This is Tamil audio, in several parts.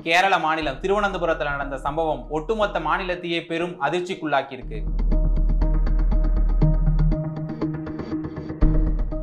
கேரள மாநிலம் திருவனந்தபுரத்தில் நடந்த சம்பவம் ஒட்டுமொத்த மாநிலத்தையே பெரும் அதிர்ச்சிக்குள்ளாக்கி இருக்கு.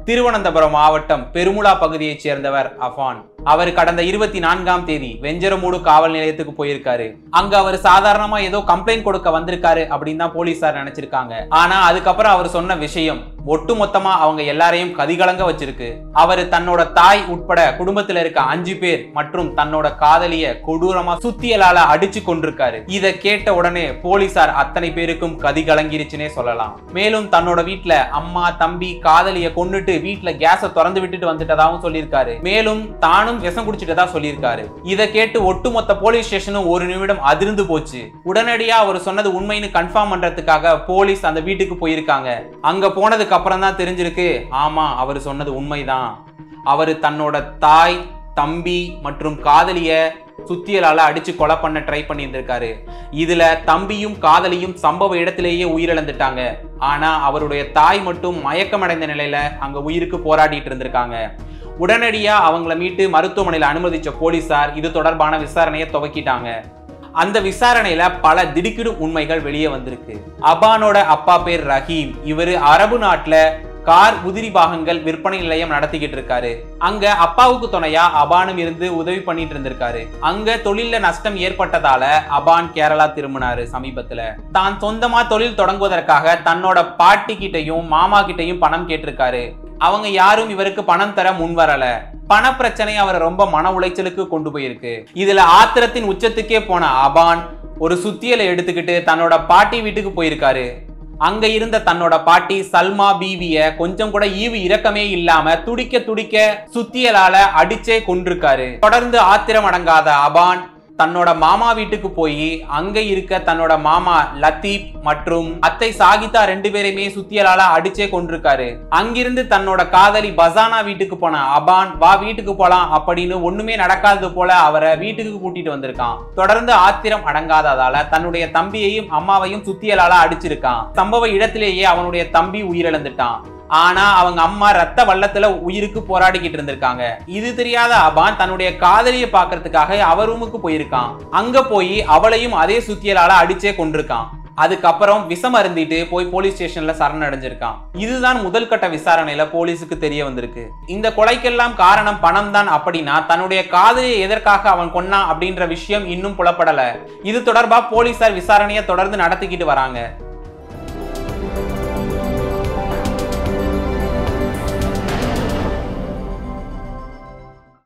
திருவனந்தபுரம் மாவட்டம் பெருமுளா பகுதியைச் சேர்ந்தவர் அஃபான். அவர் கடந்த 24ஆம் தேதி வெஞ்சரமூடு காவல் நிலையத்துக்கு போயிருக்காரு. அங்க அவர் சாதாரணமா ஏதோ கம்ப்ளைண்ட் கொடுக்க வந்திருக்காரு அப்படின்னு தான் போலீசார் நினைச்சிருக்காங்க. ஆனா அதுக்கப்புறம் அவர் சொன்ன விஷயம் ஒட்டுமொத்தமா அவங்க எல்லாரையும் கதிகலங்க வச்சிருக்கு. அவர் தன்னோட தாய் உட்பட குடும்பத்துல இருக்க 5 பேர் மற்றும் தன்னோட காதலிய கொடூரமா சுத்தியலால அடிச்சு கொண்டிருக்காரு. இத கேட்ட உடனே போலீசார் அத்தனை பேருக்கும் கதிகலங்கிருச்சுனே சொல்லலாம். மேலும் தன்னோட வீட்டுல அம்மா தம்பி காதலிய கொன்னுட்டு வீட்டுல கேஸ திறந்து விட்டுட்டு வந்துட்டதாகவும் சொல்லியிருக்காரு. மேலும் தானும் விஷம் குடிச்சிட்டதா சொல்லியிருக்காரு. இத கேட்டு ஒட்டுமொத்த போலீஸ் ஸ்டேஷனும் ஒரு நிமிடம் அதிர்ந்து போச்சு. உடனடியா அவர் சொன்னது உண்மைன்னு கன்ஃபார்ம் பண்றதுக்காக போலீஸ் அந்த வீட்டுக்கு போயிருக்காங்க. அங்க போனதுக்கு அப்புறம் தான் தெரிஞ்சிருக்கு, ஆமா அவர் சொன்னது உண்மைதான். அவரு தன்னோட தாய் தம்பி மற்றும் காதலிய சுத்தியலால அடிச்சு கொலை பண்ண ட்ரை பண்ணியிருந்திருக்காரு. இதுல தம்பியும் காதலியும் சம்பவ இடத்திலேயே உயிரிழந்துட்டாங்க. ஆனா அவருடைய தாய் மட்டும் மயக்கமடைந்த நிலையில அங்க உயிருக்கு போராடிட்டு இருந்திருக்காங்க. உடனடியா அவங்கள மீட்டு மருத்துவமனையில் அனுமதிச்ச போலீசார் இது தொடர்பான விசாரணையை துவக்கிட்டாங்க. அந்த விசாரணையில பல திடுக்கிடும் உண்மைகள் வெளியே வந்திருக்கு. அபானோட அப்பா பேர் ரஹீம். இவரு அரபு நாட்டுல கார் உதிரி பாகங்கள் விற்பனை நிலையம் நடத்திக்கிட்டு இருக்காரு. அங்க அப்பாவுக்கு துணையா அபானும் இருந்து உதவி பண்ணிட்டு இருந்திருக்காரு. அங்க தொழில நஷ்டம் ஏற்பட்டதால அபான் கேரளா திரும்பினாரு. சமீபத்துல தான் சொந்தமா தொழில் தொடங்குவதற்காக தன்னோட பாட்டி கிட்டையும் மாமா கிட்டையும் பணம் கேட்டிருக்காரு. அவங்க யாரும் இவருக்கு பணம் தர முன்வரல. பண பிரச்சனை அவரை ரொம்ப மன உளைச்சலுக்கு கொண்டு போயிருக்கு. இதுல ஆத்திரத்தின் உச்சத்துக்கே போன அபான் ஒரு சுத்தியலை எடுத்துக்கிட்டு தன்னோட பாட்டி வீட்டுக்கு போயிருக்காரு. அங்க இருந்த தன்னோட பாட்டி சல்மா பீவிய கொஞ்சம் கூட ஈவு இரக்கமே இல்லாம துடிக்க துடிக்க சுத்தியலால அடிச்சே கொண்டிருக்காரு. தொடர்ந்து ஆத்திரம் அடங்காத அபான் தன்னோட மாமா வீட்டுக்கு போய் அங்க இருக்க தன்னோட மாமா லத்தீப் மற்றும் அத்தை சாகிதா 2 பேரையுமே சுத்தியலால அடிச்சே கொண்டிருக்காரு. அங்கிருந்து தன்னோட காதலி பசானா வீட்டுக்கு போன அபான் வா வீட்டுக்கு போலாம் அப்படின்னு ஒண்ணுமே நடக்காதது போல அவரை வீட்டுக்கு கூட்டிட்டு வந்திருக்கான். தொடர்ந்து ஆத்திரம் அடங்காததால தன்னுடைய தம்பியையும் அம்மாவையும் சுத்தியலால அடிச்சிருக்கான். சம்பவ இடத்திலேயே அவனுடைய தம்பி உயிரிழந்துட்டான். ஆனா அவங்க அம்மா ரத்த வள்ளத்துல உயிருக்கு போராடிக்கிட்டு இருந்திருக்காங்க. இது தெரியாத அபான் தன்னுடைய காதலியை பாக்குறதுக்காக அவ ரூமுக்கு போயிருக்கான். அங்க போய் அவளையும் அதே சுத்தியலால அடிச்சே கொண்டிருக்கான். அதுக்கப்புறம் விஷம் அருந்திட்டு போய் போலீஸ் ஸ்டேஷன்ல சரணடைஞ்சிருக்கான். இதுதான் முதல் கட்ட விசாரணையில போலீஸுக்கு தெரிய வந்திருக்கு. இந்த கொலைக்கெல்லாம் காரணம் பணம் தான் அப்படின்னா தன்னுடைய காதலியை எதற்காக அவன் கொன்னான் அப்படின்ற விஷயம் இன்னும் புலப்படல. இது தொடர்பா போலீசார் விசாரணையை தொடர்ந்து நடத்திக்கிட்டு வராங்க.